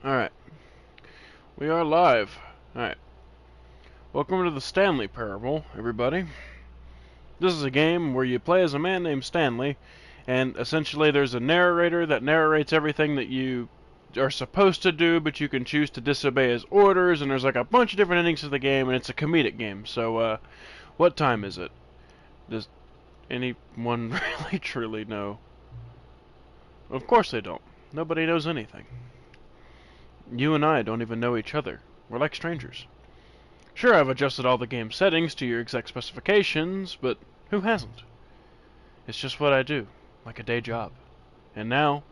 Alright, we are live. Alright, welcome to the Stanley Parable, everybody. This is a game where you play as a man named Stanley, and essentially there's a narrator that narrates everything that you are supposed to do, but you can choose to disobey his orders, and there's like a bunch of different endings to the game, and it's a comedic game. So, what time is it? Does anyone really truly know? Of course they don't. Nobody knows anything. You and I don't even know each other. We're like strangers. Sure, I've adjusted all the game settings to your exact specifications, but who hasn't? It's just what I do, like a day job. And now,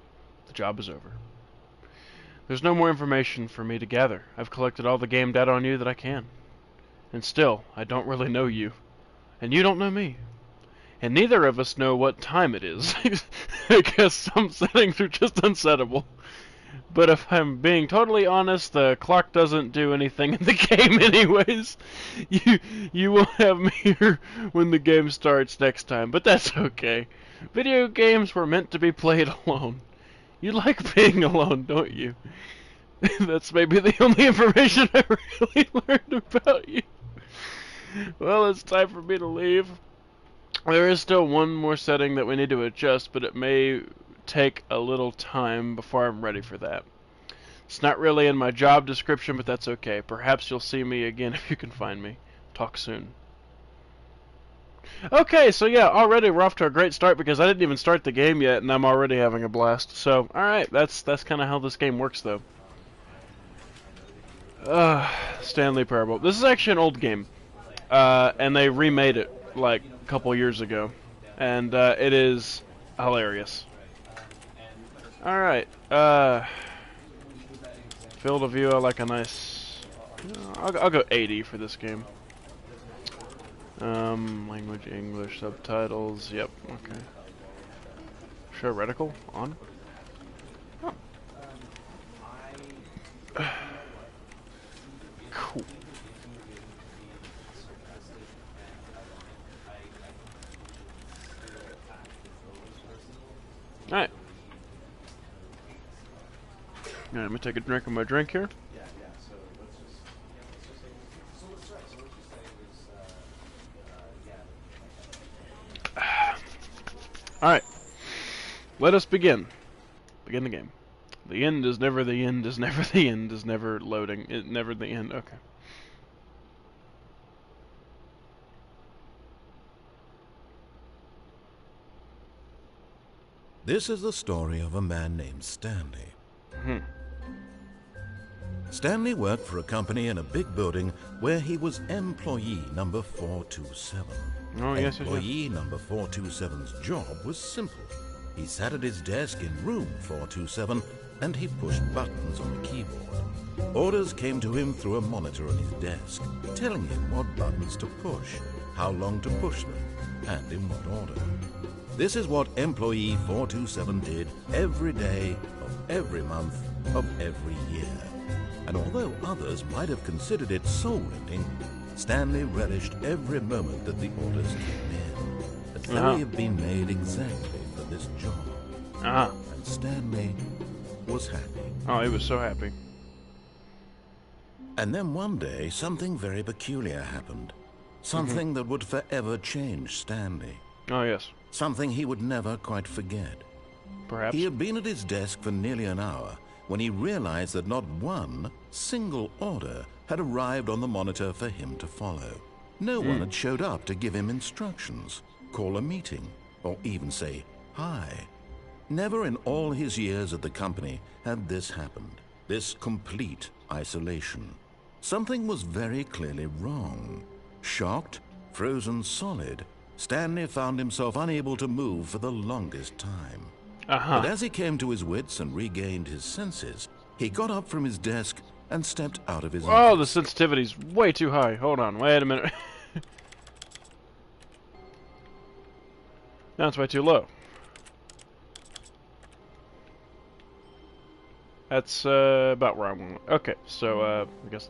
the job is over. There's no more information for me to gather. I've collected all the game data on you that I can. And still, I don't really know you. And you don't know me. And neither of us know what time it is. I guess some settings are just unsettable. But if I'm being totally honest, the clock doesn't do anything in the game anyways. You won't have me here when the game starts next time, but that's okay. Video games were meant to be played alone. You like being alone, don't you? That's maybe the only information I really learned about you. Well, it's time for me to leave. There is still one more setting that we need to adjust, but it may take a little time before I'm ready for that. It's not really in my job description, but that's okay. Perhaps you'll see me again if you can find me. Talk soon. Okay, so yeah, already we're off to a great start because I didn't even start the game yet, and I'm already having a blast. So, alright, that's kind of how this game works, though. Stanley Parable. This is actually an old game, and they remade it, like, a couple years ago. And, it is hilarious. Alright, field of view, I like a nice... I'll go 80 for this game. Language, English, subtitles, yep, okay. Show reticle, on. Oh. Cool. Alright. Alright, let me take a drink of my drink here. Alright. Let us begin. Begin the game. The end is never the end is never the end is never loading. It never the end. Okay. This is the story of a man named Stanley. Stanley worked for a company in a big building where he was employee number 427. Oh, yes, Employee number 427's job was simple. He sat at his desk in room 427 and he pushed buttons on the keyboard. Orders came to him through a monitor on his desk, telling him what buttons to push, how long to push them, and in what order. This is what employee 427 did every day of every month of every year. And although others might have considered it soul-rending, Stanley relished every moment that the orders came in, as though he had been made exactly for this job. And Stanley was happy. Oh, he was so happy. And then one day, something very peculiar happened. Something that would forever change Stanley. Oh, yes. Something he would never quite forget. Perhaps. He had been at his desk for nearly an hour when he realized that not one single order had arrived on the monitor for him to follow. No one had showed up to give him instructions, call a meeting, or even say hi. Never in all his years at the company had this happened, this complete isolation. Something was very clearly wrong. Shocked, frozen solid, Stanley found himself unable to move for the longest time. But as he came to his wits and regained his senses, he got up from his desk and stepped out of his office. Oh, the sensitivity's way too high. Hold on, wait a minute. Now it's way too low. That's about where I want. Okay, so I guess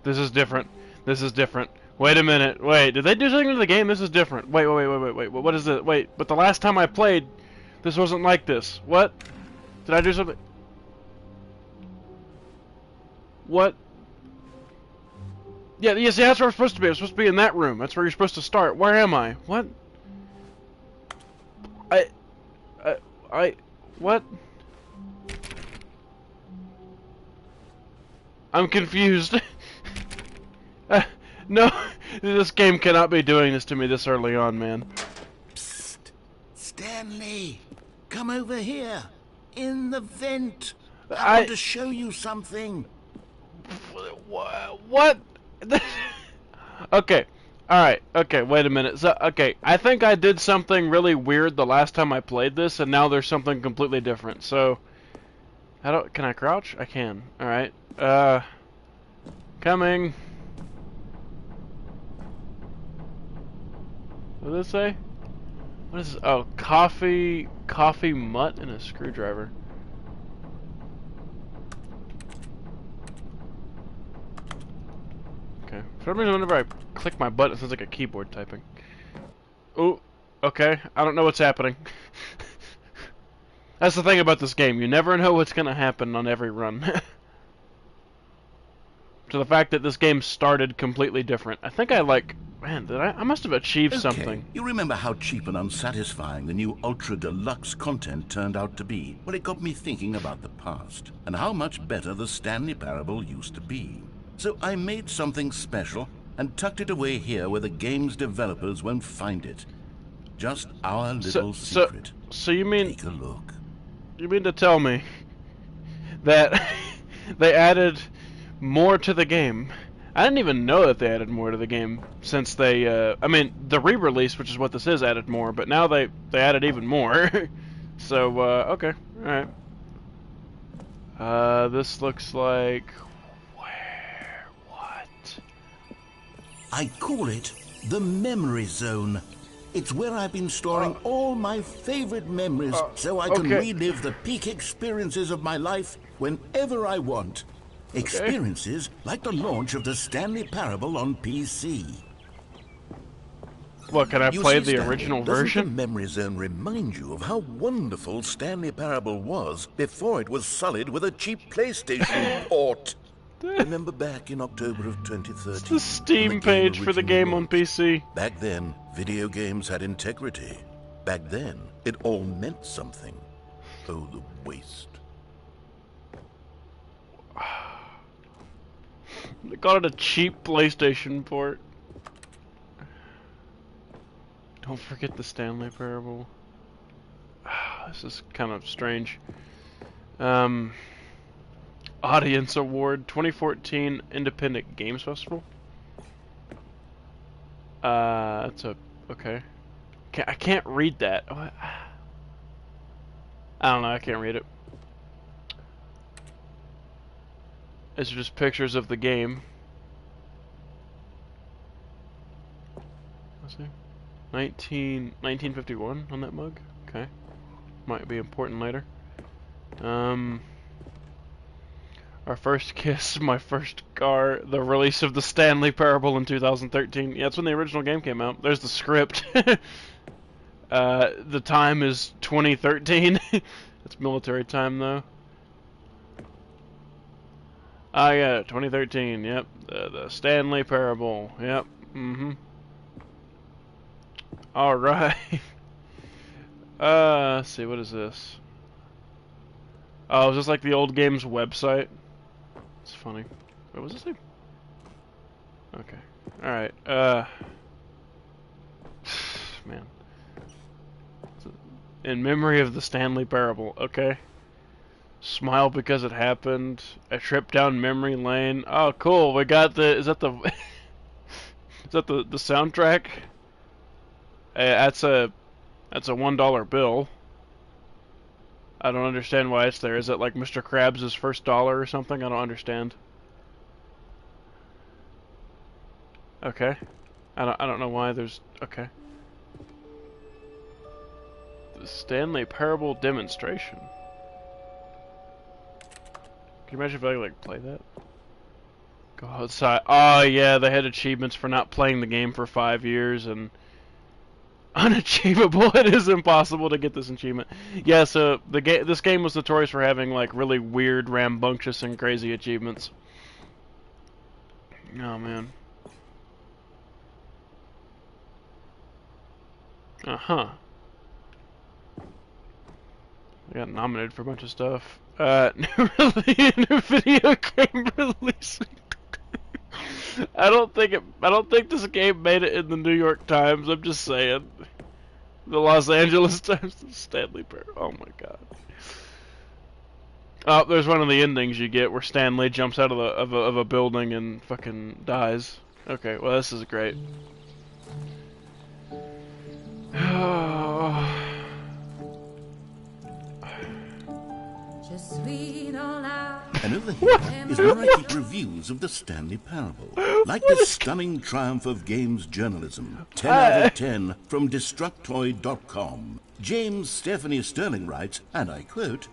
this is different. This is different. Wait a minute. Wait, did they do something to the game? This is different. Wait. What is it? Wait, but the last time I played, this wasn't like this. What? Did I do something? What? Yeah, yes, that's where I'm supposed to be. I'm supposed to be in that room. That's where you're supposed to start. Where am I? What? What? I'm confused. No, this game cannot be doing this to me this early on, man. Psst! Stanley! Come over here! In the vent! I want to show you something! What? Okay. Alright, okay, wait a minute. So, okay, I think I did something really weird the last time I played this, and now there's something completely different. So, can I crouch? I can. Alright. Coming. What did it say? What is this? Oh, coffee mutt and a screwdriver. Okay. For some reason, whenever I click my button, it sounds like a keyboard typing. Ooh. Okay. I don't know what's happening. That's the thing about this game. You never know what's gonna happen on every run. So the fact that this game started completely different. I think I man, I must have achieved something. You remember how cheap and unsatisfying the new Ultra Deluxe content turned out to be? Well, it got me thinking about the past, and how much better the Stanley Parable used to be. So I made something special, and tucked it away here where the game's developers won't find it. Just our little secret. So you mean... Take a look. You mean to tell me that they added more to the game? I didn't even know that they added more to the game since they, I mean, the re-release, which is what this is, added more, but now they added even more. So, okay, alright. This looks like... What? I call it the Memory Zone. It's where I've been storing all my favorite memories so I can relive the peak experiences of my life whenever I want. Experiences like the launch of the Stanley Parable on PC. What, can I play the original version? Doesn't the Memory Zone remind you of how wonderful Stanley Parable was before it was sullied with a cheap PlayStation port? Remember back in October of 2013? It's the Steam page for the game on PC. Back then, video games had integrity. Back then, it all meant something. Oh, the waste. They called it a cheap PlayStation port. Don't forget the Stanley Parable. This is kind of strange. Audience Award 2014 Independent Games Festival. That's okay. I can't read that. I don't know. I can't read it. These are just pictures of the game. Let's see. 1951 on that mug. Okay. Might be important later. Our first kiss, my first car, the release of the Stanley Parable in 2013. Yeah, that's when the original game came out. There's the script. The time is 2013. It's military time, though. Ah, yeah, 2013. Yep, the Stanley Parable. Yep. All right. Let's see. What is this? Oh, is this like the old game's website? It's funny. What was this name? Okay. Alright, man. In memory of the Stanley Parable, okay. Smile because it happened. A trip down memory lane. Oh, cool. We got the... Is that the... is that the soundtrack? That's a $1 bill. I don't understand why it's there. Is it like Mr. Krabs' first dollar or something? I don't understand. Okay. I don't know why there's... Okay. The Stanley Parable demonstration. Can you imagine if I could, like, play that? Go outside. Oh, yeah, they had achievements for not playing the game for 5 years, and... Unachievable. It is impossible to get this achievement. Yeah, so this game was notorious for having like really weird, rambunctious, and crazy achievements. Oh man. Uh-huh. I got nominated for a bunch of stuff. New video game releasing. I don't think this game made it in the New York Times. I'm just saying. The Los Angeles Times. Stanley Parable. Oh my god. Oh, there's one of the endings you get where Stanley jumps out of a building and fucking dies. Okay, well this is great. Just read all out. And over here is where I keep reviews of the Stanley Parable. Like the stunning triumph of games journalism. 10 out of 10 from Destructoid.com. James Stephanie Sterling writes, and I quote,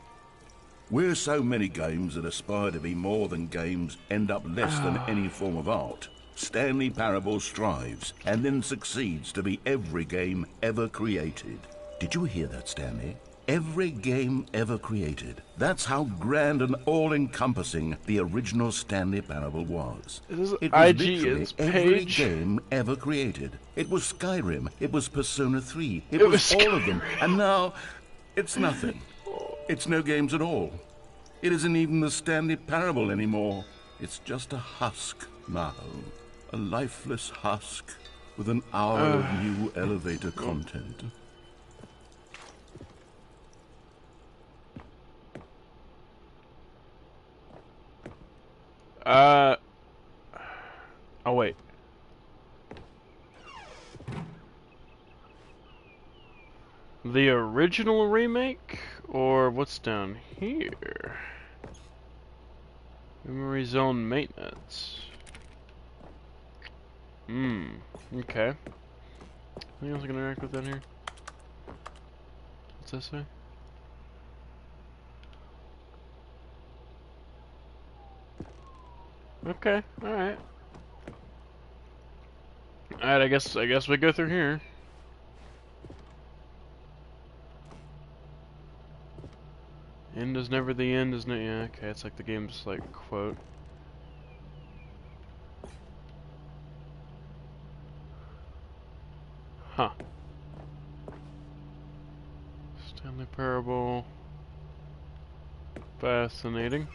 "Where so many games that aspire to be more than games end up less than any form of art, Stanley Parable strives and then succeeds to be every game ever created." Did you hear that, Stanley? Every game ever created. That's how grand and all-encompassing the original Stanley Parable was. It was literally every game ever created. It was Skyrim, it was Persona 3, it was all of them, and now it's nothing. It's no games at all. It isn't even the Stanley Parable anymore. It's just a husk now. A lifeless husk with an hour of new elevator content. Oh wait. The original remake? Or what's down here? Memory zone maintenance. Okay. Anything else I can interact with down here? What's this say? Okay, alright. Alright, I guess we go through here. End is never the end, isn't it? Yeah, okay, it's like the game's like quote. Huh. Stanley Parable. Fascinating.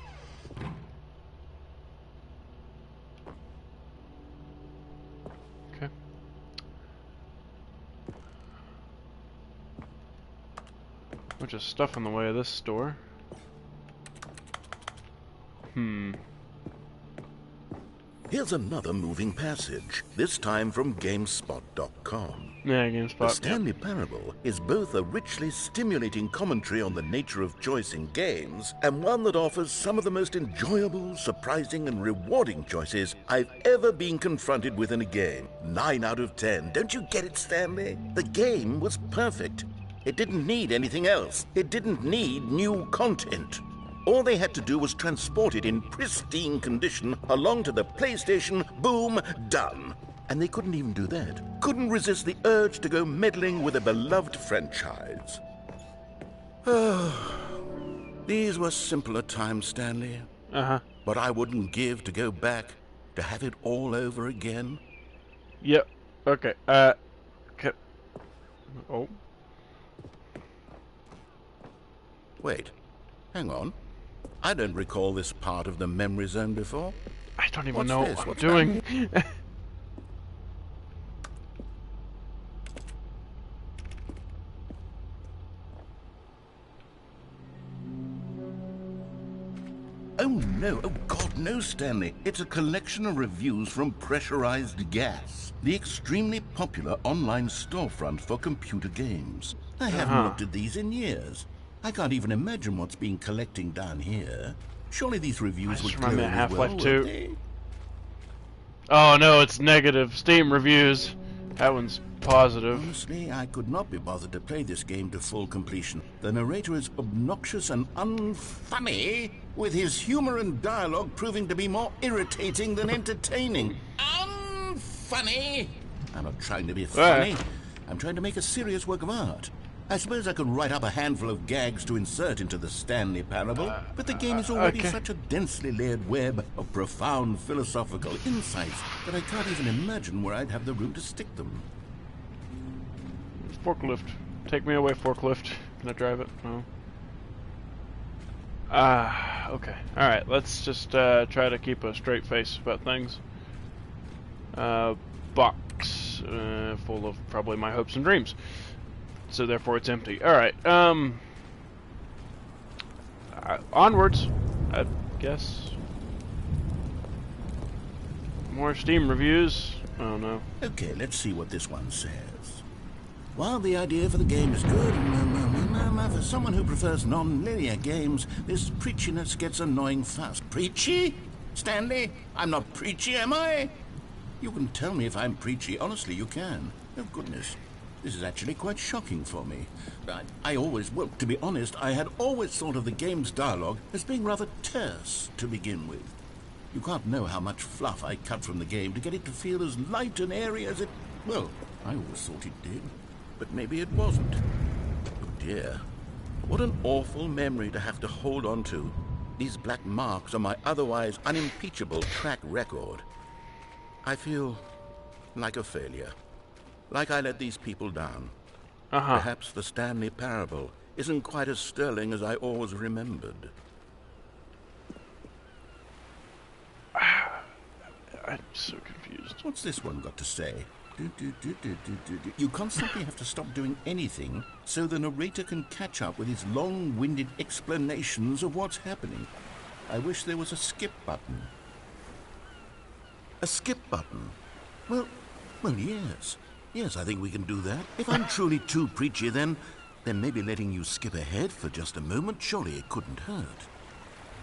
Okay. Bunch of stuff in the way of this store. Here's another moving passage, this time from GameSpot.com. Yeah, GameSpot. The Stanley Parable is both a richly stimulating commentary on the nature of choice in games, and one that offers some of the most enjoyable, surprising, and rewarding choices I've ever been confronted with in a game. 9 out of 10. Don't you get it, Stanley? The game was perfect. It didn't need anything else. It didn't need new content. All they had to do was transport it in pristine condition along to the PlayStation, boom, done. And they couldn't even do that. Couldn't resist the urge to go meddling with a beloved franchise. These were simpler times, Stanley. Uh-huh. But I wouldn't give to go back to have it all over again. Yep. Okay. Oh. Wait. Hang on. I don't recall this part of the memory zone before. I don't even What's know this? what I'm What's doing. Oh no, oh God, no, Stanley. It's a collection of reviews from Pressurized Gas, the extremely popular online storefront for computer games. I haven't looked at these in years. I can't even imagine what's been collecting down here. Surely these reviews would remind me go of as Half-Life well, 2. wouldn't they? Oh no, it's negative. Steam reviews. That one's positive. Honestly, I could not be bothered to play this game to full completion. The narrator is obnoxious and unfunny, with his humor and dialogue proving to be more irritating than entertaining. Unfunny! I'm not trying to be funny. I'm trying to make a serious work of art. I suppose I could write up a handful of gags to insert into the Stanley Parable, but the game is already okay. such a densely layered web of profound philosophical insights that I can't even imagine where I'd have the room to stick them. Forklift. Take me away, forklift. Can I drive it? No. Okay. Alright, let's just try to keep a straight face about things. Box full of probably my hopes and dreams. So therefore it's empty. Alright, onwards, I guess. More Steam reviews. Oh no. Okay, let's see what this one says. While the idea for the game is good, for someone who prefers non-linear games, this preachiness gets annoying fast. Preachy? Stanley? I'm not preachy, am I? You can tell me if I'm preachy. Honestly, you can. Oh, goodness. This is actually quite shocking for me. Well, to be honest, I had always thought of the game's dialogue as being rather terse to begin with. You can't know how much fluff I cut from the game to get it to feel as light and airy as it... Well, I always thought it did, but maybe it wasn't. Oh dear. What an awful memory to have to hold on to. These black marks on my otherwise unimpeachable track record. I feel like a failure. Like I let these people down. Perhaps the Stanley Parable isn't quite as sterling as I always remembered. I'm so confused. What's this one got to say? You constantly have to stop doing anything so the narrator can catch up with his long-winded explanations of what's happening. I wish there was a skip button. A skip button? Well, yes. Yes, I think we can do that. If I'm truly too preachy, then maybe letting you skip ahead for just a moment, surely it couldn't hurt.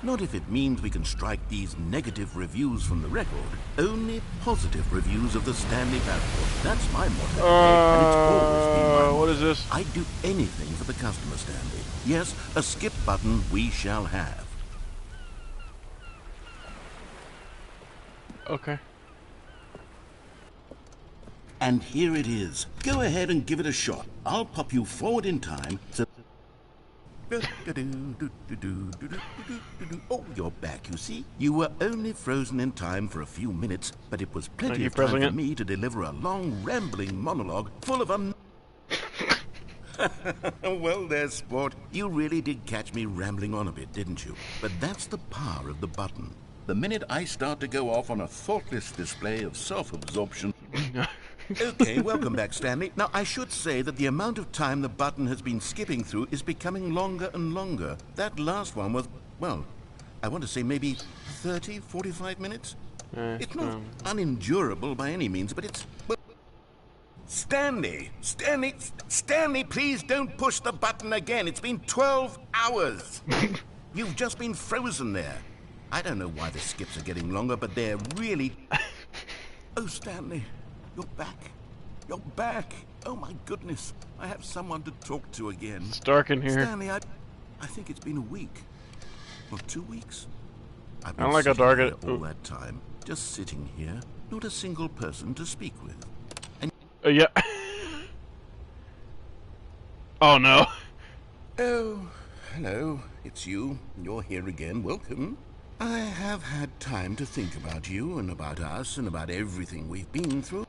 Not if it means we can strike these negative reviews from the record. Only positive reviews of the Stanley Parable. That's my motto, and it's always been my motto. What is this? I'd do anything for the customer, Stanley. Yes, a skip button we shall have. Okay. And here it is. Go ahead and give it a shot. I'll pop you forward in time so... Oh, you're back, you see? You were only frozen in time for a few minutes, but it was plenty of time for me to deliver a long, rambling monologue full of Well, there, sport. You really did catch me rambling on a bit, didn't you? But that's the power of the button. The minute I start to go off on a thoughtless display of self-absorption... Okay, welcome back, Stanley. Now, I should say that the amount of time the button has been skipping through is becoming longer and longer. That last one was, well, I want to say maybe 30, 45 minutes? It's not unendurable by any means, but it's... Well, Stanley, please don't push the button again. It's been 12 hours. You've just been frozen there. I don't know why the skips are getting longer, but they're really... Oh, Stanley, you're back. You're back. Oh, my goodness. I have someone to talk to again. It's dark in here. Stanley, I think it's been a week. Or 2 weeks. I've been I don't like how dark it all that time. Just sitting here. Not a single person to speak with. And yeah. Oh, no. oh, hello. It's you. You're here again. Welcome. I have had time to think about you and about us and about everything we've been through.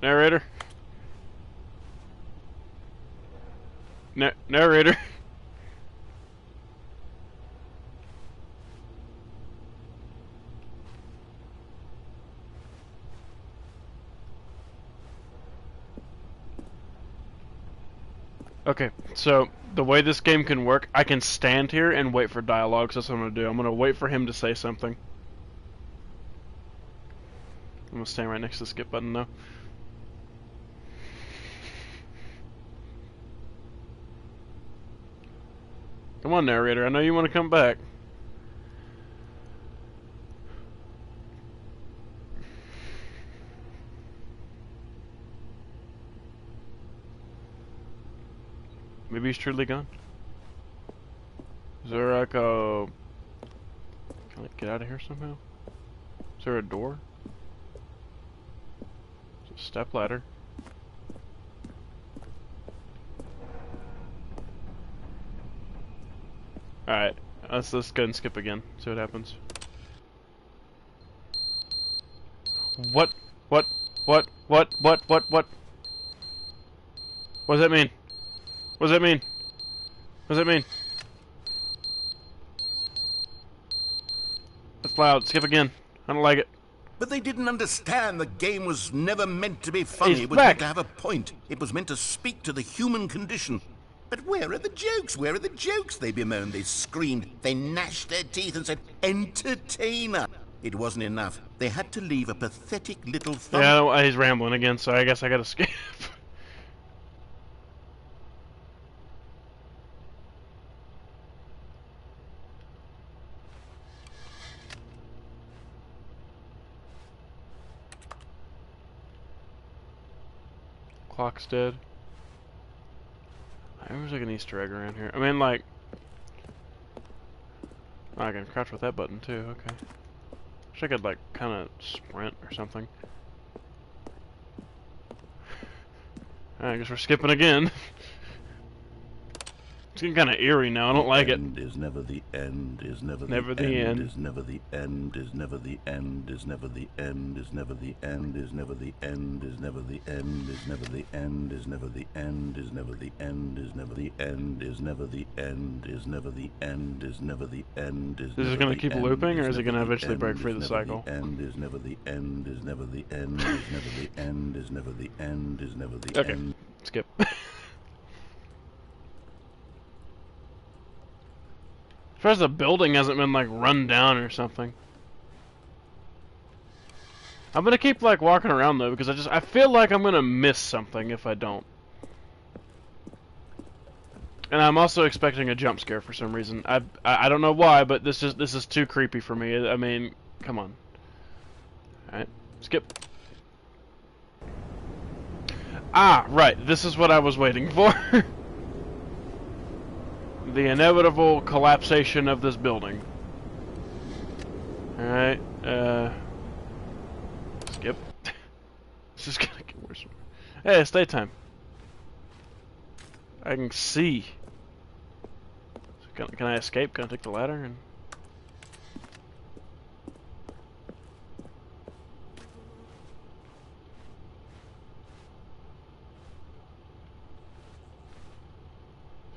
Narrator. Narrator. Okay, so the way this game can work, I can stand here and wait for dialogue, so that's what I'm going to do. I'm going to wait for him to say something. I'm going to stand right next to the skip button, though. Come on, narrator, I know you want to come back. Maybe he's truly gone. Is there like a... Can I get out of here somehow? Is there a door? It's a step ladder. Alright, let's go and skip again. See what happens. What? What? What? What? What? What? What? What does that mean? What does that mean? What does that mean? That's loud. Skip again. I don't like it. But they didn't understand the game was never meant to be funny. He's It was back. meant to have a point. It was meant to speak to the human condition. But where are the jokes? Where are the jokes? They bemoaned, they screamed, they gnashed their teeth and said, entertainer. It wasn't enough. They had to leave a pathetic little thumb. Yeah, he's rambling again, so I guess I gotta skip. Clock's dead. There's like an Easter egg around here. I mean, like... Oh, I can crouch with that button too, okay. Wish I could, like, kinda sprint or something. Alright, I guess we're skipping again. It's getting kinda eerie now, I don't like it. End is never the end, is never the Never the end, end. is never the end, is never the end, is never the end, is never the end, is never the end, is never the end, is never the end, is never the end, is never the end, is never the end, is never the end, is never the end, is never the end, is Is it gonna keep looping, or is it gonna eventually break free the cycle? End is never the end, is never the end, is never the end, is never the end, is never the Okay, end. skip. As far as the building hasn't been, like, run down or something. I'm gonna keep, like, walking around, though, because I feel like I'm gonna miss something if I don't. And I'm also expecting a jump scare for some reason. I don't know why, but this is too creepy for me. I mean, come on. Alright, skip. Ah, right, this is what I was waiting for. The inevitable collapsation of this building. Alright, skip. This is gonna get worse. Hey, it's daytime. I can see. So can I escape? Can I take the ladder? And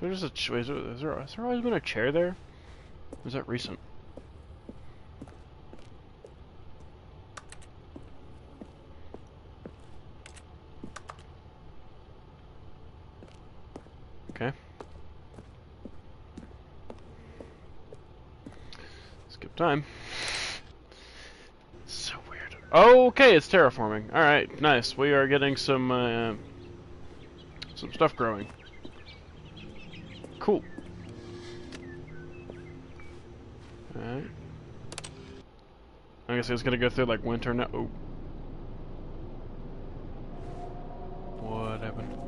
is there always been a chair there? Or is that recent? Okay. Skip time. So weird. Okay, it's terraforming. Alright, nice. We are getting some stuff growing. Cool. Alright. I guess it's gonna go through like winter now. Oh. What happened?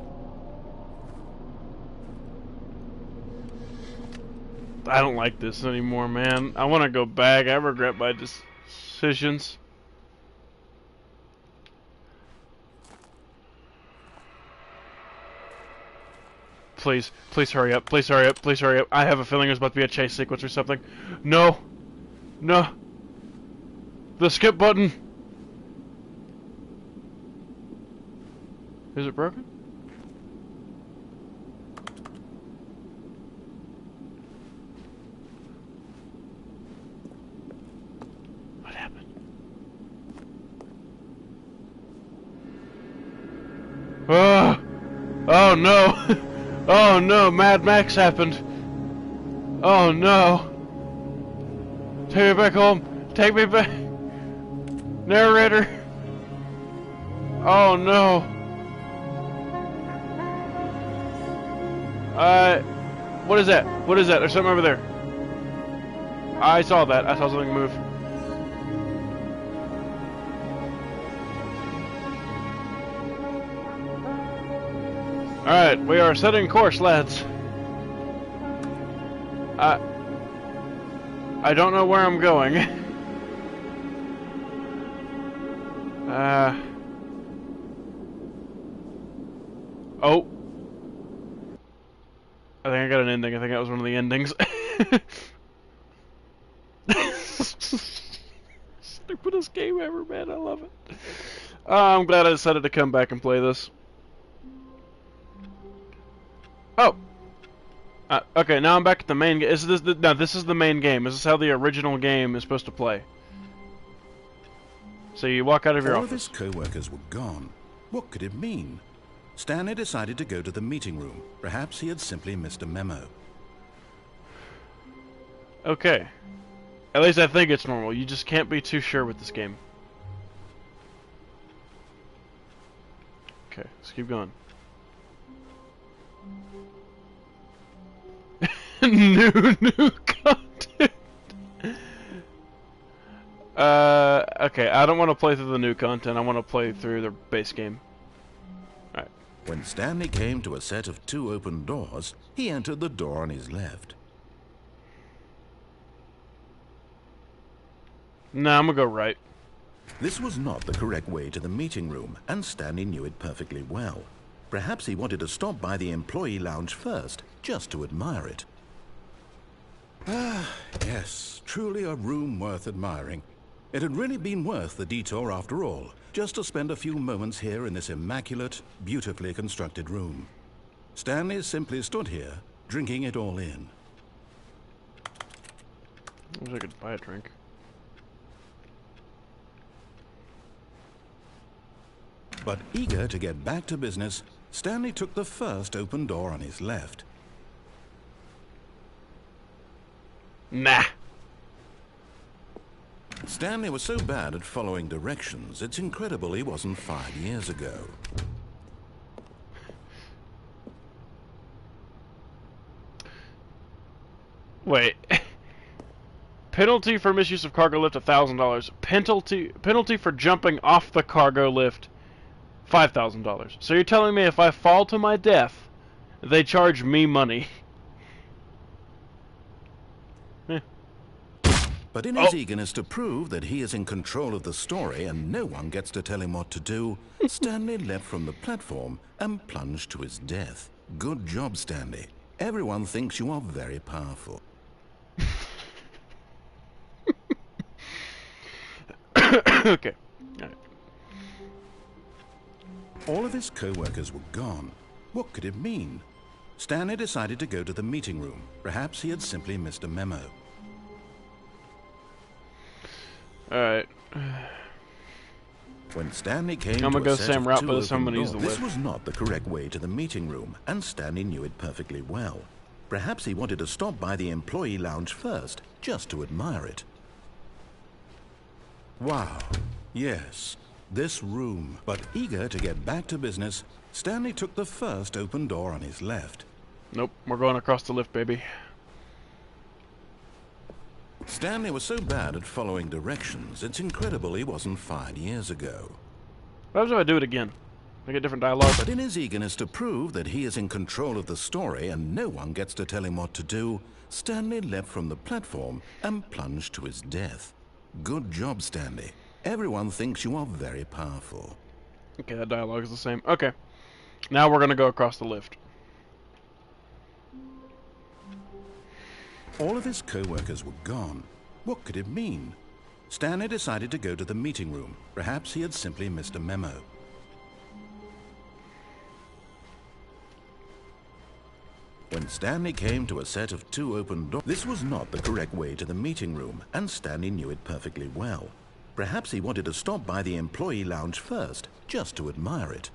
I don't like this anymore, man. I want to go back. I regret my decisions. Please, please hurry up. Please hurry up. Please hurry up. I have a feeling there's about to be a chase sequence or something. No. No. The skip button. Is it broken? What happened? Oh! Oh no! Oh no, Mad Max happened. Oh no. Take me back home. Take me back. Narrator. Oh no. What is that? What is that? There's something over there. I saw that. I saw something move. Alright, we are setting course, lads. I don't know where I'm going. Oh. I think I got an ending. I think that was one of the endings. Stupidest game ever, man. I love it. I'm glad I decided to come back and play this. Oh. Okay, now I'm back at the main game. No, this is the main game. Is this how the original game is supposed to play? So you walk out of your All office. of his co-workers were gone. What could it mean? Stanley decided to go to the meeting room. Perhaps he had simply missed a memo. Okay. At least I think it's normal. You just can't be too sure with this game. Okay, let's keep going. new content. Okay, I don't want to play through the new content. I want to play through the base game. Alright. When Stanley came to a set of 2 open doors, he entered the door on his left. Nah, I'm gonna go right. This was not the correct way to the meeting room, and Stanley knew it perfectly well. Perhaps he wanted to stop by the employee lounge first, just to admire it. Ah, yes, truly a room worth admiring. It had really been worth the detour after all, just to spend a few moments here in this immaculate, beautifully constructed room. Stanley simply stood here, drinking it all in. I wish I could buy a drink. But eager to get back to business, Stanley took the first open door on his left. Nah. Stanley was so bad at following directions, it's incredible he wasn't 5 years ago. Wait. Penalty for misuse of cargo lift, $1,000. Penalty for jumping off the cargo lift, $5,000. So you're telling me if I fall to my death, they charge me money? But in his eagerness to prove that he is in control of the story and no one gets to tell him what to do, Stanley leapt from the platform and plunged to his death. Good job, Stanley. Everyone thinks you are very powerful. Okay. All right. All of his co-workers were gone. What could it mean? Stanley decided to go to the meeting room. Perhaps he had simply missed a memo. Alright. When Stanley came I'm gonna to go a the set same of route, 2 but this time I'm open gonna use doors, the this lift. was not the correct way to the meeting room, and Stanley knew it perfectly well. Perhaps he wanted to stop by the employee lounge first, just to admire it. Wow. Yes, this room. But eager to get back to business, Stanley took the first open door on his left. Nope, we're going across the lift, baby. Stanley was so bad at following directions, it's incredible he wasn't 5 years ago. What happens if I do it again? I get different dialogue. But in his eagerness to prove that he is in control of the story and no one gets to tell him what to do, Stanley leapt from the platform and plunged to his death. Good job, Stanley. Everyone thinks you are very powerful. Okay, that dialogue is the same. Okay. Now we're gonna go across the lift. All of his co-workers were gone. What could it mean? Stanley decided to go to the meeting room. Perhaps he had simply missed a memo. When Stanley came to a set of 2 open doors, this was not the correct way to the meeting room, and Stanley knew it perfectly well. Perhaps he wanted to stop by the employee lounge first, just to admire it.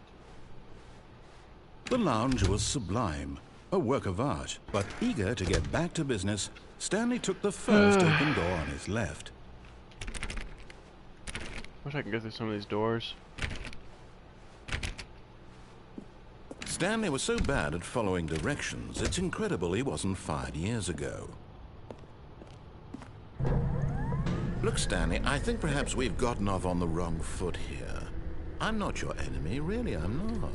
The lounge was sublime, a work of art, but eager to get back to business, Stanley took the first open door on his left. Wish I could go through some of these doors. Stanley was so bad at following directions, it's incredible he wasn't 5 years ago. Look, Stanley, I think perhaps we've gotten off on the wrong foot here. I'm not your enemy, really, I'm not.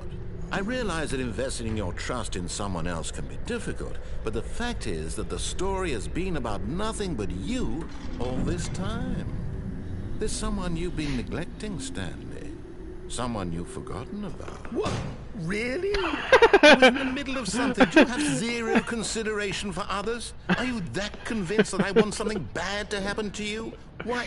I realize that investing your trust in someone else can be difficult, but the fact is that the story has been about nothing but you all this time. There's someone you've been neglecting, Stanley. Someone you've forgotten about. What? Really? I was in the middle of something. Do you have zero consideration for others? Are you that convinced that I want something bad to happen to you? Why,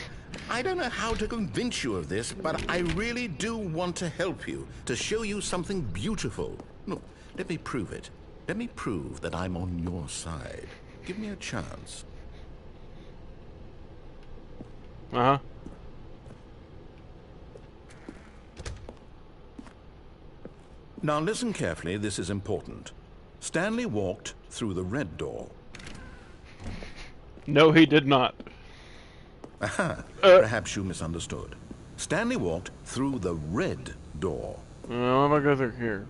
I don't know how to convince you of this, but I really do want to help you, to show you something beautiful. Look, let me prove it. Let me prove that I'm on your side. Give me a chance. Uh-huh. Now listen carefully, this is important. Stanley walked through the red door. No, he did not. Aha, perhaps you misunderstood. Stanley walked through the red door. What if I go through here?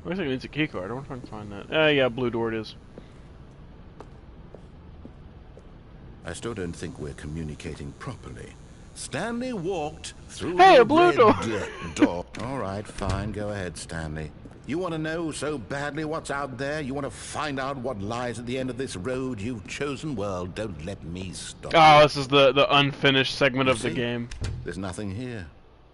I guess it needs a key card. I wonder if I can find that. Yeah, blue door it is. I still don't think we're communicating properly. Stanley walked through Hey, the a blue red door. All right, fine. Go ahead, Stanley. You want to know so badly what's out there? You want to find out what lies at the end of this road you've chosen? Well, don't let me stop Oh, you. this is the unfinished segment of the See? game. There's nothing here.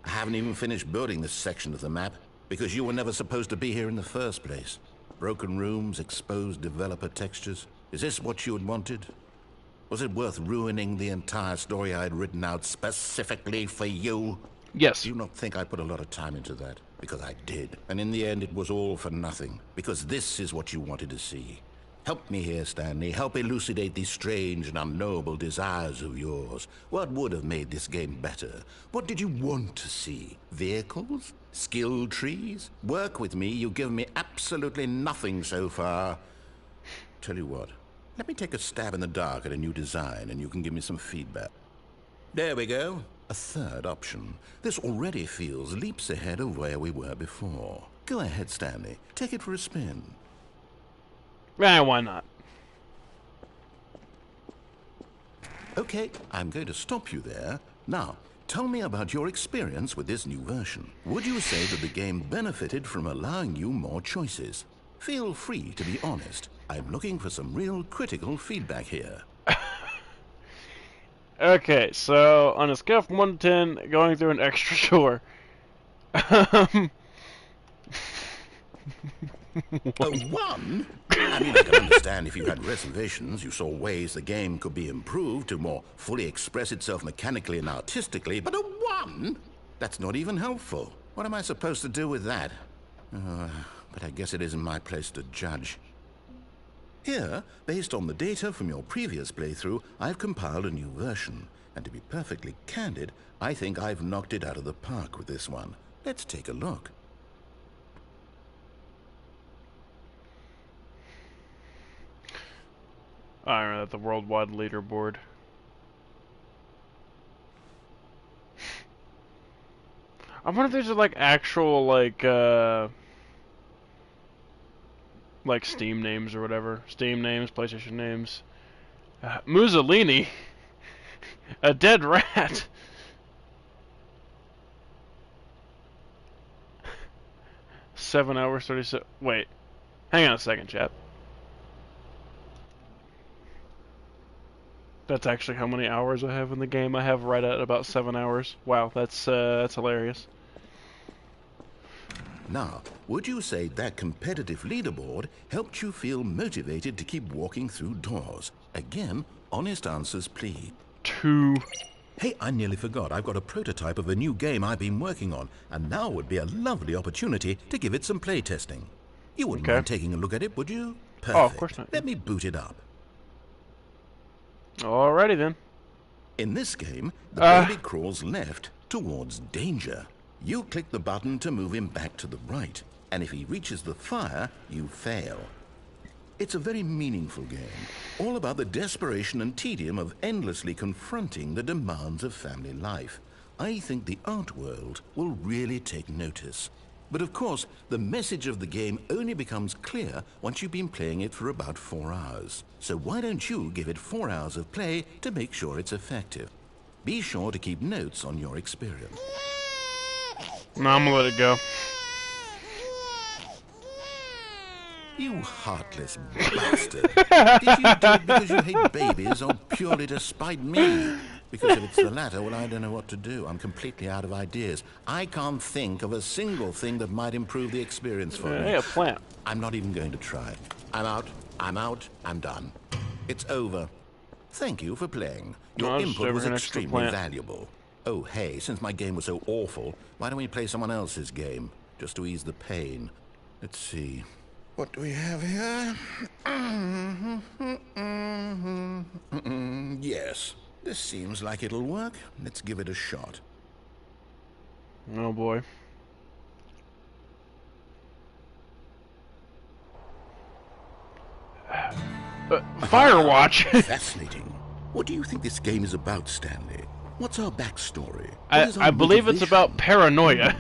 I haven't even finished building this section of the map because you were never supposed to be here in the first place. Broken rooms, exposed developer textures. Is this what you had wanted? Was it worth ruining the entire story I had written out specifically for you? Yes. Do you not think I put a lot of time into that? Because I did. And in the end, it was all for nothing. Because this is what you wanted to see. Help me here, Stanley. Help elucidate these strange and unknowable desires of yours. What would have made this game better? What did you want to see? Vehicles? Skill trees? Work with me. You've given me absolutely nothing so far. Tell you what. Let me take a stab in the dark at a new design, and you can give me some feedback. There we go. A third option. This already feels leaps ahead of where we were before. Go ahead, Stanley. Take it for a spin. Why not? Okay, I'm going to stop you there. Now, tell me about your experience with this new version. Would you say that the game benefited from allowing you more choices? Feel free to be honest. I'm looking for some real critical feedback here. Okay, so on a scale from 1 to 10, going through an extra door. A 1? I mean, I can understand if you had reservations, you saw ways the game could be improved to more fully express itself mechanically and artistically, but a 1? That's not even helpful. What am I supposed to do with that? But I guess it isn't my place to judge. Here, based on the data from your previous playthrough, I've compiled a new version. And to be perfectly candid, I think I've knocked it out of the park with this one. Let's take a look. I remember the worldwide leaderboard. I wonder if these are like actual like Steam names or whatever. Steam names, PlayStation names. Mussolini. A dead rat. Seven hours 37. Wait, hang on a second, chat. That's actually how many hours I have in the game. I have right at about 7 hours. Wow, that's hilarious. Now, would you say that competitive leaderboard helped you feel motivated to keep walking through doors? Again, honest answers, please. 2. Hey, I nearly forgot. I've got a prototype of a new game I've been working on, and now would be a lovely opportunity to give it some playtesting. You wouldn't mind taking a look at it, would you? Perfect. Oh, of course not. Let me boot it up. Alrighty then. In this game, the baby crawls left towards danger. You click the button to move him back to the right, and if he reaches the fire, you fail. It's a very meaningful game, all about the desperation and tedium of endlessly confronting the demands of family life. I think the art world will really take notice. But of course, the message of the game only becomes clear once you've been playing it for about 4 hours. So why don't you give it 4 hours of play to make sure it's effective? Be sure to keep notes on your experience. No, I'm gonna let it go. You heartless bastard. Did you do it because you hate babies or purely to spite me? Because if it's the latter, well, I don't know what to do. I'm completely out of ideas. I can't think of a single thing that might improve the experience for me. Hey, a plant. I'm not even going to try. I'm out. I'm out. I'm done. It's over. Thank you for playing. Your No, just input over was here next to the extremely plant. valuable. Oh, hey, since my game was so awful, why don't we play someone else's game? Just to ease the pain. Let's see. What do we have here? Yes, this seems like it'll work. Let's give it a shot. Oh boy. Firewatch. Fascinating. What do you think this game is about, Stanley? What's our backstory? What I is our believe it's motivation? about paranoia.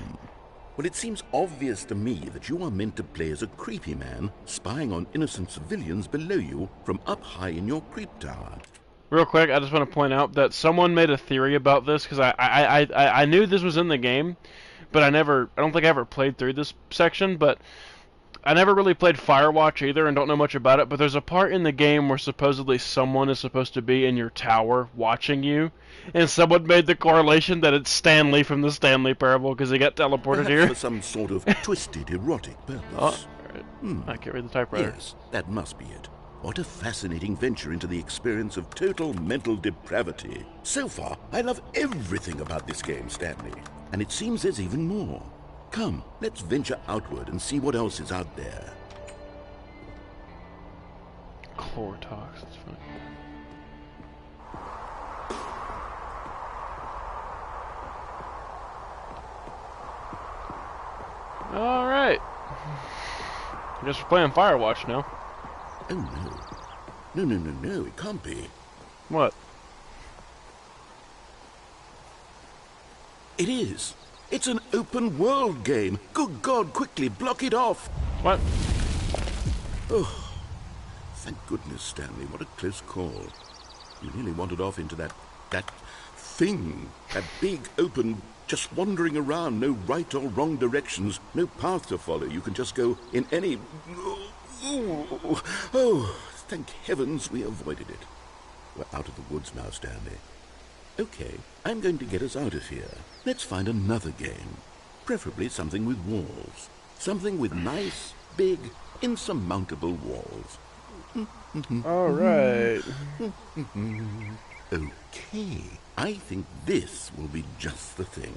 Well, it seems obvious to me that you are meant to play as a creepy man spying on innocent civilians below you from up high in your creep tower. Real quick, I just want to point out that someone made a theory about this because I knew this was in the game, but I don't think I ever played through this section, but I never really played Firewatch either and don't know much about it, but there's a part in the game where supposedly someone is supposed to be in your tower watching you, and someone made the correlation that it's Stanley from the Stanley Parable because he got teleported Perhaps here. for some sort of twisted erotic purpose. Oh, right. I can't read the typewriter. Yes, that must be it. What a fascinating venture into the experience of total mental depravity. So far, I love everything about this game, Stanley. And it seems there's even more. Come, let's venture outward and see what else is out there. Chlorotox, that's funny. Alright. I guess we're playing Firewatch now. Oh, no. No, it can't be. What? It is. It's an open world game. Good God, quickly, block it off. What? Oh, thank goodness, Stanley. What a close call. You nearly wandered off into that thing. That big, open, just wandering around. No right or wrong directions. No path to follow. You can just go in any... Oh, thank heavens we avoided it. We're out of the woods now, Stanley. Okay, I'm going to get us out of here. Let's find another game. Preferably something with walls. Something with nice, big, insurmountable walls. Alright. Okay, I think this will be just the thing.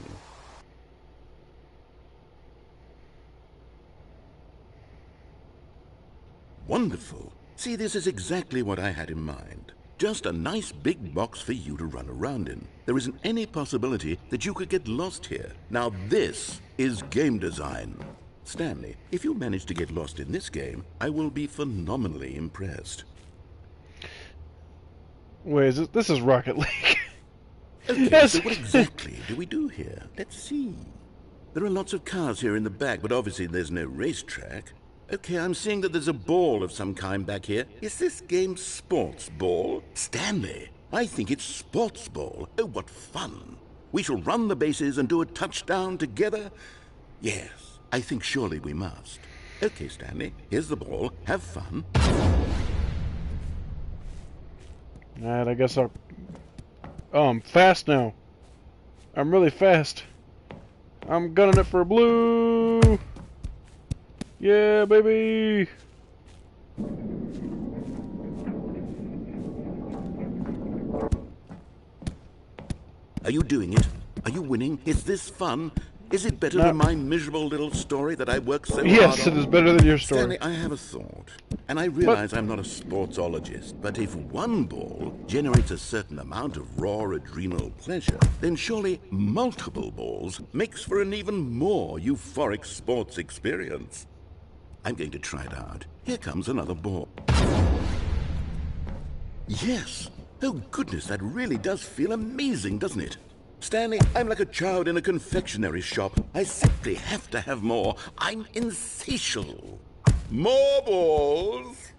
Wonderful. See, this is exactly what I had in mind. Just a nice big box for you to run around in. There isn't any possibility that you could get lost here. Now this is game design. Stanley, if you manage to get lost in this game, I will be phenomenally impressed. Wait, this is Rocket League. Okay, Yes. so what exactly do we do here? Let's see. There are lots of cars here in the back, but obviously there's no racetrack. Okay, I'm seeing that there's a ball of some kind back here. Is this game sports ball? Stanley, I think it's sports ball. Oh, what fun. We shall run the bases and do a touchdown together? Yes, I think surely we must. Okay, Stanley, here's the ball. Have fun. Alright, I guess I'll... Oh, I'm fast now. I'm really fast. I'm gunning it for blue! Yeah, baby! Are you doing it? Are you winning? Is this fun? Is it better than my miserable little story that I worked so hard on? Yes, it is better than your story. Stanley, I have a thought. And I realize I'm not a sportsologist, but if one ball generates a certain amount of raw adrenal pleasure, then surely multiple balls makes for an even more euphoric sports experience. I'm going to try it out. Here comes another ball. Yes! Oh goodness, that really does feel amazing, doesn't it? Stanley, I'm like a child in a confectionery shop. I simply have to have more. I'm insatiable. More balls!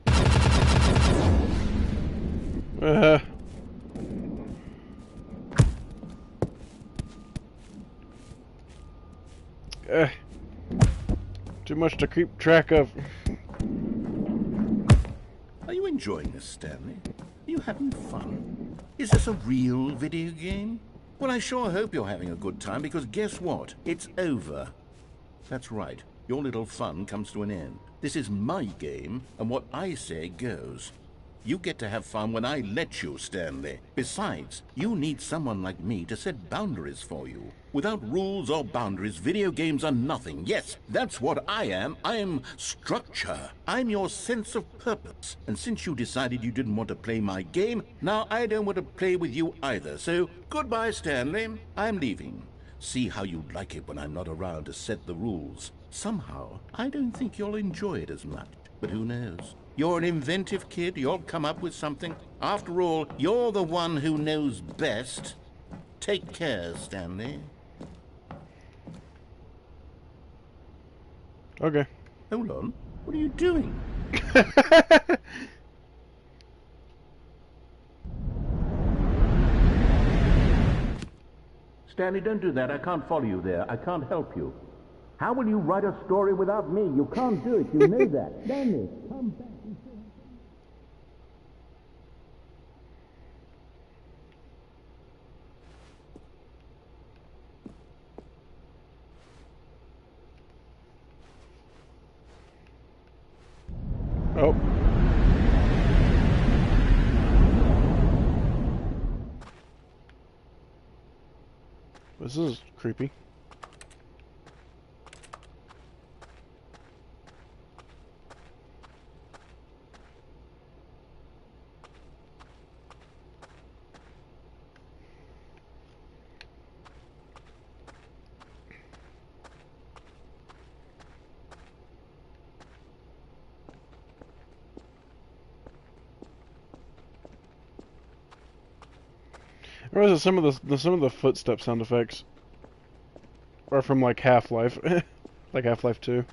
Too much to keep track of. Are you enjoying this, Stanley? Are you having fun? Is this a real video game? Well, I sure hope you're having a good time, because guess what? It's over. That's right. Your little fun comes to an end. This is my game, and what I say goes. You get to have fun when I let you, Stanley. Besides, you need someone like me to set boundaries for you. Without rules or boundaries, video games are nothing. Yes, that's what I am. I'm structure. I'm your sense of purpose. And since you decided you didn't want to play my game, now I don't want to play with you either. So, goodbye, Stanley. I'm leaving. See how you'd like it when I'm not around to set the rules. Somehow, I don't think you'll enjoy it as much. But who knows? You're an inventive kid. You'll come up with something. After all, you're the one who knows best. Take care, Stanley. Okay. Hold on. What are you doing? Stanley, don't do that. I can't follow you there. I can't help you. How will you write a story without me? You can't do it. You know that. Stanley, come back. Oh. This is creepy. Or is it some of the footstep sound effects are from like Half-Life, like Half-Life 2?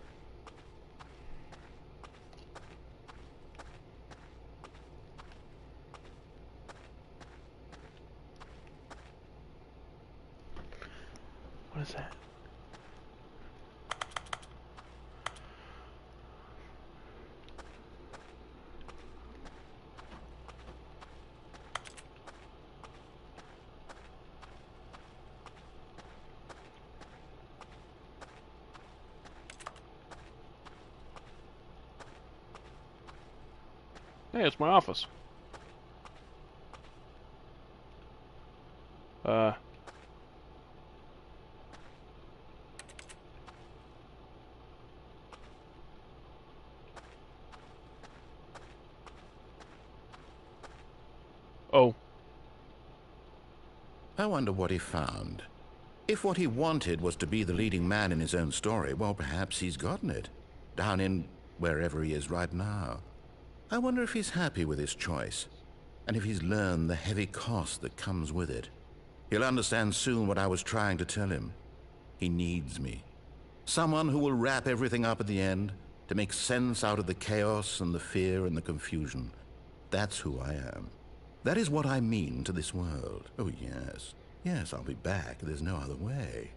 What is that? Hey, it's my office. Oh. I wonder what he found. If what he wanted was to be the leading man in his own story, well, perhaps he's gotten it. Down in wherever he is right now. I wonder if he's happy with his choice, and if he's learned the heavy cost that comes with it. He'll understand soon what I was trying to tell him. He needs me. Someone who will wrap everything up at the end, to make sense out of the chaos and the fear and the confusion. That's who I am. That is what I mean to this world. Oh, yes. Yes, I'll be back. There's no other way.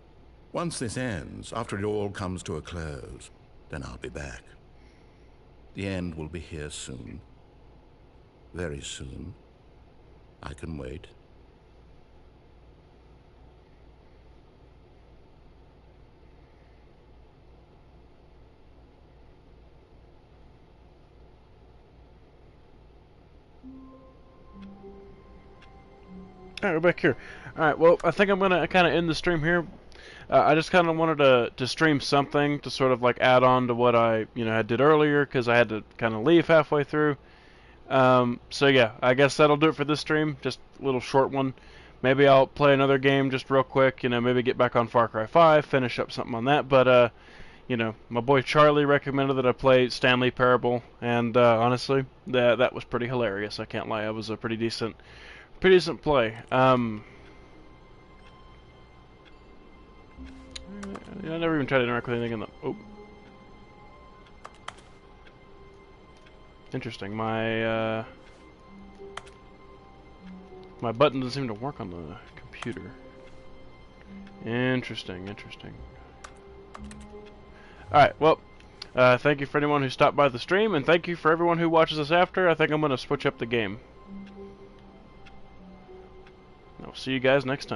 Once this ends, after it all comes to a close, then I'll be back. The end will be here soon. Very soon. I can wait. Alright, we're back here. Alright, well, I think I'm going to kind of end the stream here. I just kind of wanted to stream something to sort of like add on to what I did earlier, because I had to kind of leave halfway through. So yeah, I guess that'll do it for this stream. Just a little short one. Maybe I'll play another game just real quick, maybe get back on Far Cry 5, finish up something on that. But, my boy Charlie recommended that I play Stanley Parable, and honestly, that was pretty hilarious. I can't lie, it was a pretty decent play. I never even tried to interact with anything in the... Oh. Interesting. My button doesn't seem to work on the computer. Interesting. Alright, well, thank you for anyone who stopped by the stream, and thank you for everyone who watches us after. I think I'm going to switch up the game. I'll see you guys next time.